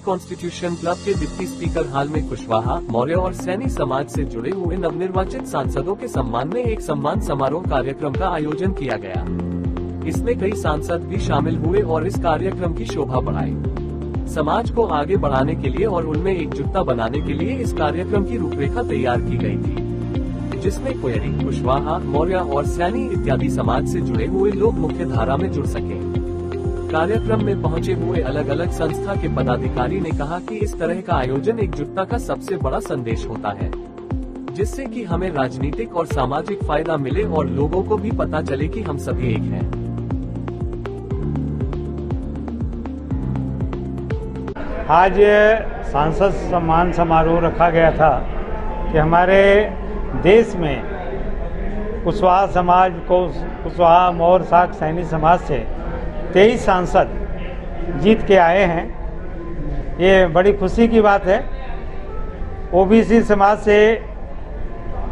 Constitution club के deputy speaker हाल में कुशवाहा, मौर्य और सैनी समाज से जुड़े हुए नवनिर्वाचित सांसदों के सम्मान में एक सम्मान समारोह कार्यक्रम का आयोजन किया गया। इसमें कई सांसद भी शामिल हुए और इस कार्यक्रम की शोभा बढ़ाई। समाज को आगे बढ़ाने के लिए और उनमें एकजुटता बनाने के लिए इस कार्यक्रम की रूपरेखा तैयार की गई थी, जिसमें कोयरी, कुशवाहा, मौर्य और सैनी इत्यादि समाज से जुड़े हुए लोग मुख्य धारा में जुड़ सके। कार्यक्रम में पहुंचे हुए अलग अलग संस्था के पदाधिकारी ने कहा कि इस तरह का आयोजन एकजुटता का सबसे बड़ा संदेश होता है, जिससे कि हमें राजनीतिक और सामाजिक फायदा मिले और लोगों को भी पता चले कि हम सभी एक हैं। आज सांसद सम्मान समारोह रखा गया था कि हमारे देश में कुशवाहा समाज को, कुशवाहा, मौर्य, शाक, सैनी समाज से 23 सांसद जीत के आए हैं। ये बड़ी खुशी की बात है। ओबीसी समाज से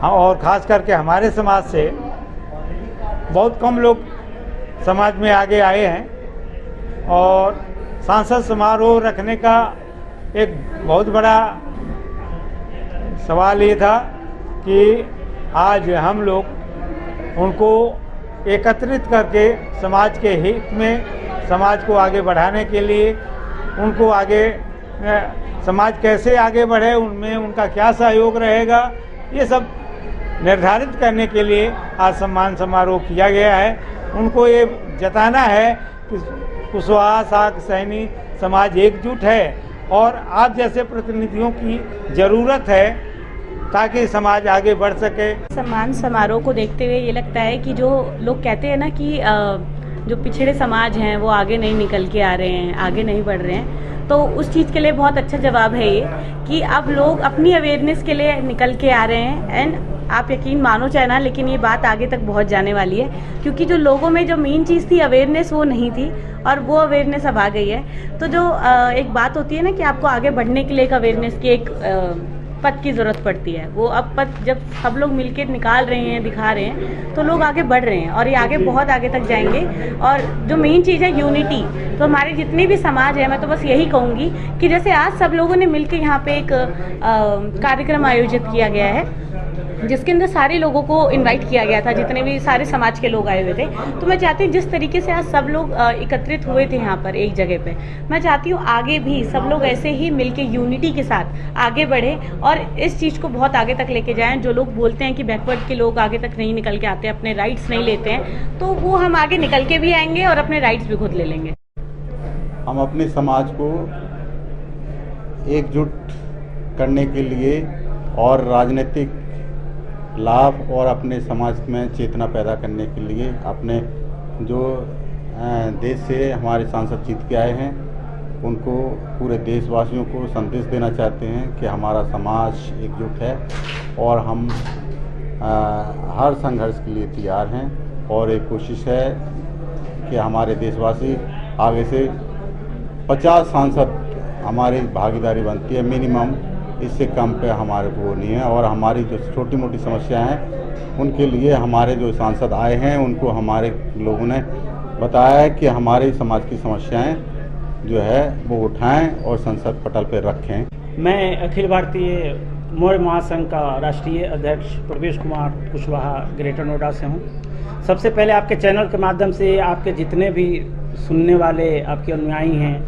और ख़ास करके हमारे समाज से बहुत कम लोग समाज में आगे आए हैं और सांसद समारोह रखने का एक बहुत बड़ा सवाल ये था कि आज हम लोग उनको एकत्रित करके समाज के हित में, समाज को आगे बढ़ाने के लिए, उनको आगे समाज कैसे आगे बढ़े, उनमें उनका क्या सहयोग रहेगा, ये सब निर्धारित करने के लिए आज सम्मान समारोह किया गया है। उनको ये जताना है कि कुशवाहा, शाक, सैनी समाज एकजुट है और आप जैसे प्रतिनिधियों की ज़रूरत है ताकि समाज आगे बढ़ सके। सम्मान समारोह को देखते हुए ये लगता है कि जो लोग कहते हैं ना कि जो पिछड़े समाज हैं वो आगे नहीं निकल के आ रहे हैं, आगे नहीं बढ़ रहे हैं, तो उस चीज़ के लिए बहुत अच्छा जवाब है ये कि अब लोग अपनी अवेयरनेस के लिए निकल के आ रहे हैं। एंड आप यकीन मानो चाहे ना, लेकिन ये बात आगे तक बहुत जाने वाली है, क्योंकि जो लोगों में जो मेन चीज़ थी अवेयरनेस, वो नहीं थी और वो अवेयरनेस अब आ गई है। तो जो एक बात होती है ना कि आपको आगे बढ़ने के लिए एक अवेयरनेस की एक पथ की ज़रूरत पड़ती है, वो अब पथ जब सब लोग मिलकर निकाल रहे हैं, दिखा रहे हैं, तो लोग आगे बढ़ रहे हैं और ये आगे बहुत आगे तक जाएंगे। और जो मेन चीज़ है यूनिटी, तो हमारे जितने भी समाज है, मैं तो बस यही कहूँगी कि जैसे आज सब लोगों ने मिलकर यहाँ पे एक कार्यक्रम आयोजित किया गया है जिसके अंदर सारे लोगों को इनवाइट किया गया था, जितने भी सारे समाज के लोग आए हुए थे। तो मैं चाहती हूँ जिस तरीके से आज सब लोग एकत्रित हुए थे यहाँ पर एक जगह पे, मैं चाहती हूँ आगे भी सब लोग ऐसे ही मिलके यूनिटी के साथ आगे बढ़े और इस चीज़ को बहुत आगे तक लेके जाएं। जो लोग बोलते हैं कि बैकवर्ड के लोग आगे तक नहीं निकल के आते, अपने राइट्स नहीं लेते हैं, तो वो हम आगे निकल के भी आएंगे और अपने राइट्स भी खुद ले लेंगे। हम अपने समाज को एकजुट करने के लिए और राजनीतिक लाभ और अपने समाज में चेतना पैदा करने के लिए अपने जो देश से हमारे सांसद जीत के आए हैं उनको, पूरे देशवासियों को संदेश देना चाहते हैं कि हमारा समाज एकजुट है और हम हर संघर्ष के लिए तैयार हैं। और एक कोशिश है कि हमारे देशवासी आगे से 50 सांसद हमारी भागीदारी बनती है मिनिमम, इससे कम पे हमारे को नहीं है। और हमारी जो छोटी मोटी समस्याएं हैं उनके लिए हमारे जो सांसद आए हैं उनको हमारे लोगों ने बताया है कि हमारे समाज की समस्याएं जो है वो उठाएं और संसद पटल पर रखें। मैं अखिल भारतीय मौर्य महासंघ का राष्ट्रीय अध्यक्ष प्रवेश कुमार कुशवाहा ग्रेटर नोएडा से हूँ। सबसे पहले आपके चैनल के माध्यम से आपके जितने भी सुनने वाले आपके अनुयायी हैं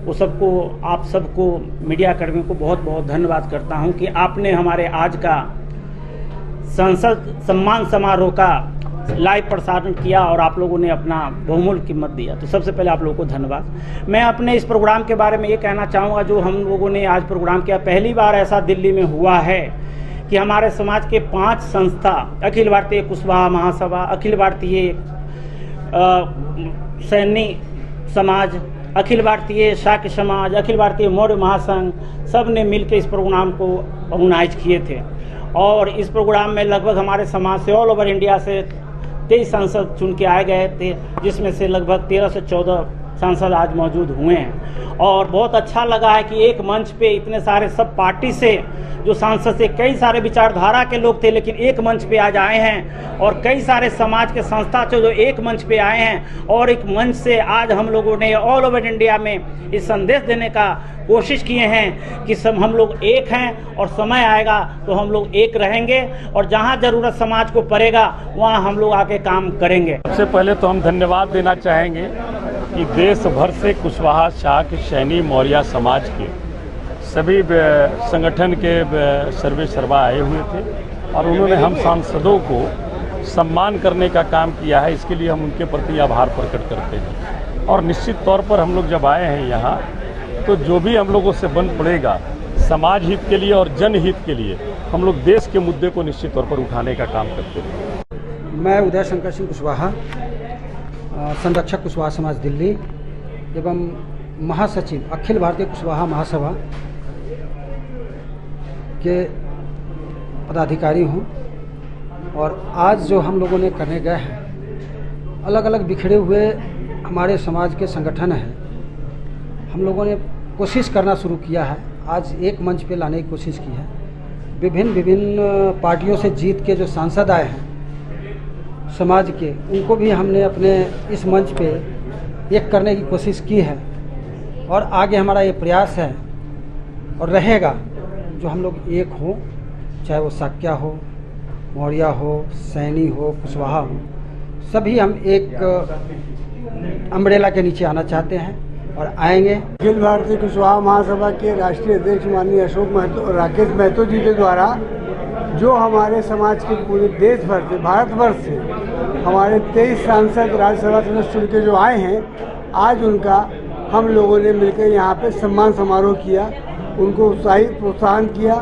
वो सबको, आप सबको, मीडिया कर्मियों को बहुत बहुत धन्यवाद करता हूं कि आपने हमारे आज का संसद सम्मान समारोह का लाइव प्रसारण किया और आप लोगों ने अपना बहुमूल्य कीमत दिया। तो सबसे पहले आप लोगों को धन्यवाद। मैं अपने इस प्रोग्राम के बारे में ये कहना चाहूँगा, जो हम लोगों ने आज प्रोग्राम किया, पहली बार ऐसा दिल्ली में हुआ है कि हमारे समाज के 5 संस्था, अखिल भारतीय कुशवाहा महासभा, अखिल भारतीय सैनी समाज, अखिल भारतीय शाक्य समाज, अखिल भारतीय मौर्य महासंघ, सब ने मिलकर इस प्रोग्राम को ऑर्गेनाइज किए थे। और इस प्रोग्राम में लगभग हमारे समाज से ऑल ओवर इंडिया से 23 सांसद चुन के आए गए थे, जिसमें से लगभग 13 से 14 सांसद आज मौजूद हुए हैं और बहुत अच्छा लगा है कि एक मंच पे इतने सारे सब पार्टी से जो सांसद से कई सारे विचारधारा के लोग थे लेकिन एक मंच पे आज आए हैं और कई सारे समाज के संस्था से जो एक मंच पे आए हैं और एक मंच से आज हम लोगों ने ऑल ओवर इंडिया में इस संदेश देने का कोशिश किए हैं कि सब हम लोग एक हैं और समय आएगा तो हम लोग एक रहेंगे और जहां ज़रूरत समाज को पड़ेगा वहां हम लोग आके काम करेंगे। सबसे पहले तो हम धन्यवाद देना चाहेंगे कि देश भर से कुशवाहा शाह सैनी मौर्य समाज के सभी संगठन के सर्वे सर्वा आए हुए थे और उन्होंने हम सांसदों को सम्मान करने का काम किया है। इसके लिए हम उनके प्रति आभार प्रकट करते हैं और निश्चित तौर पर हम लोग जब आए हैं यहाँ तो जो भी हम लोगों से बन पड़ेगा समाज हित के लिए और जनहित के लिए हम लोग देश के मुद्दे को निश्चित तौर पर उठाने का काम करते हैं। मैं उदय शंकर सिंह कुशवाहा, संरक्षक कुशवाहा समाज दिल्ली एवं महासचिव अखिल भारतीय कुशवाहा महासभा के पदाधिकारी हूँ और आज जो हम लोगों ने करने गए हैं अलग अलग बिखरे हुए हमारे समाज के संगठन हैं, हम लोगों ने कोशिश करना शुरू किया है, आज एक मंच पे लाने की कोशिश की है। विभिन्न पार्टियों से जीत के जो सांसद आए हैं समाज के, उनको भी हमने अपने इस मंच पे एक करने की कोशिश की है और आगे हमारा ये प्रयास है और रहेगा जो हम लोग एक हो, चाहे वो साक्या हो, मौर्य हो, सैनी हो, कुशवाहा हो, सभी हम एक अम्ब्रेला के नीचे आना चाहते हैं और आएंगे। अखिल भारतीय कुशवाहा महासभा के राष्ट्रीय अध्यक्ष माननीय अशोक महतो और राकेश महतो जी के द्वारा जो हमारे समाज के पूरे देश भर से, भारतवर्ष से हमारे 23 सांसद राज्यसभा सदस्य चुन के जो आए हैं, आज उनका हम लोगों ने मिलकर यहाँ पे सम्मान समारोह किया, उनको उत्साहित प्रोत्साहन किया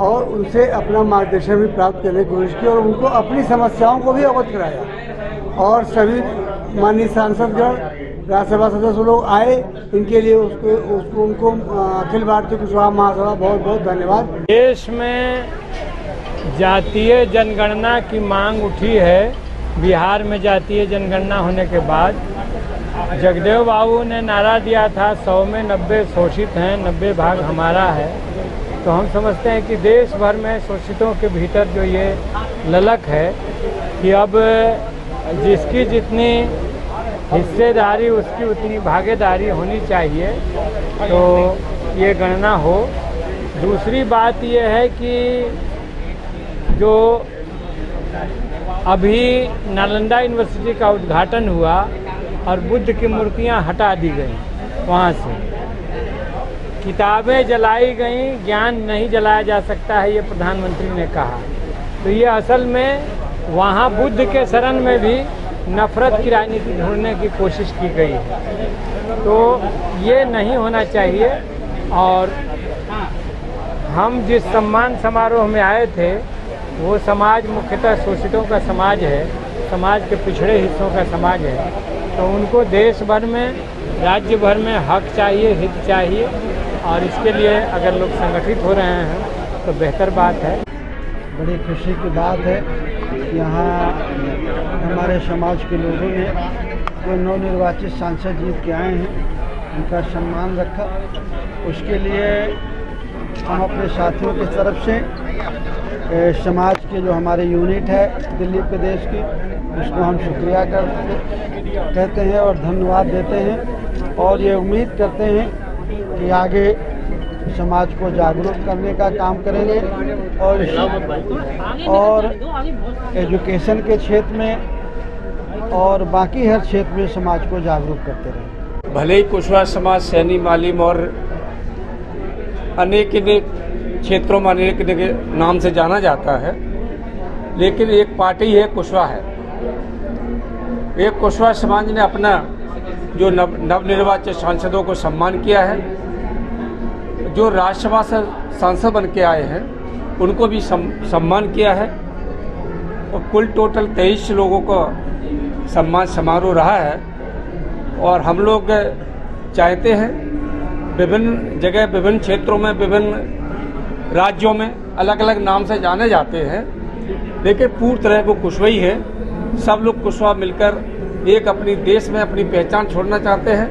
और उनसे अपना मार्गदर्शन भी प्राप्त करने की कोशिश की और उनको अपनी समस्याओं को भी अवगत कराया और सभी माननीय सांसदगण राज्यसभा सदस्य लोग आए, इनके लिए उनको अखिल भारतीय कुशवाहा महासभा बहुत बहुत धन्यवाद। देश में जातीय जनगणना की मांग उठी है। बिहार में जातीय जनगणना होने के बाद जगदेव बाबू ने नारा दिया था 100 में 90 शोषित हैं, 90 भाग हमारा है। तो हम समझते हैं कि देश भर में शोषितों के भीतर जो ये ललक है कि अब जिसकी जितनी हिस्सेदारी उसकी उतनी भागीदारी होनी चाहिए, तो ये गणना हो। दूसरी बात ये है कि जो अभी नालंदा यूनिवर्सिटी का उद्घाटन हुआ और बुद्ध की मूर्तियां हटा दी गई, वहाँ से किताबें जलाई गई, ज्ञान नहीं जलाया जा सकता है, ये प्रधानमंत्री ने कहा। तो ये असल में वहाँ बुद्ध के शरण में भी नफरत की राजनीति ढूंढने की कोशिश की गई है, तो ये नहीं होना चाहिए। और हम जिस सम्मान समारोह में आए थे वो समाज मुख्यतः शोषितों का समाज है, समाज के पिछड़े हिस्सों का समाज है, तो उनको देश भर में, राज्य भर में हक चाहिए, हित चाहिए और इसके लिए अगर लोग संगठित हो रहे हैं तो बेहतर बात है। बड़ी खुशी की बात है यहाँ हमारे समाज के लोगों ने जो नवनिर्वाचित सांसद जीत के आए हैं उनका सम्मान रखा। उसके लिए हम अपने साथियों की तरफ से समाज के जो हमारे यूनिट है दिल्ली प्रदेश की, उसको हम शुक्रिया कहते हैं और धन्यवाद देते हैं और ये उम्मीद करते हैं कि आगे समाज को जागरूक करने का काम करेंगे और एजुकेशन के क्षेत्र में और बाकी हर क्षेत्र में समाज को जागरूक करते रहें। भले ही कुशवाहा समाज सैनी, मालिम और अनेक क्षेत्रों में अनेक नाम से जाना जाता है, लेकिन एक पार्टी है कुशवाहा है। एक कुशवाहा समाज ने अपना जो नवनिर्वाचित सांसदों को सम्मान किया है, जो राज्यसभा से सांसद बन के आए हैं उनको भी सम्मान किया है और कुल टोटल 23 लोगों को सम्मान समारोह रहा है। और हम लोग चाहते हैं विभिन्न जगह, विभिन्न क्षेत्रों में, विभिन्न राज्यों में अलग अलग नाम से जाने जाते हैं, लेकिन पूरी तरह वो कुशवाही है। सब लोग कुशवाहा मिलकर एक अपनी देश में अपनी पहचान छोड़ना चाहते हैं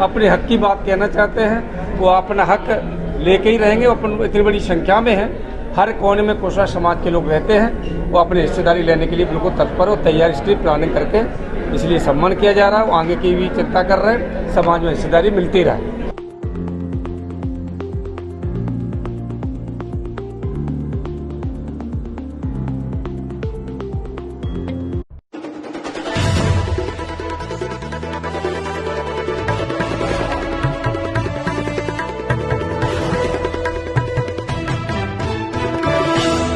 अपने हक की बात कहना चाहते हैं, वो अपना हक लेके ही रहेंगे। अपन इतनी बड़ी संख्या में है, हर कोने में कुशवाहा समाज के लोग रहते हैं, वो अपनी हिस्सेदारी लेने के लिए बिल्कुल तत्पर और तैयार, इसकी प्लानिंग करके इसलिए सम्मान किया जा रहा है। वो आगे की भी चिंता कर रहे हैं, समाज में हिस्सेदारी मिलती रहे।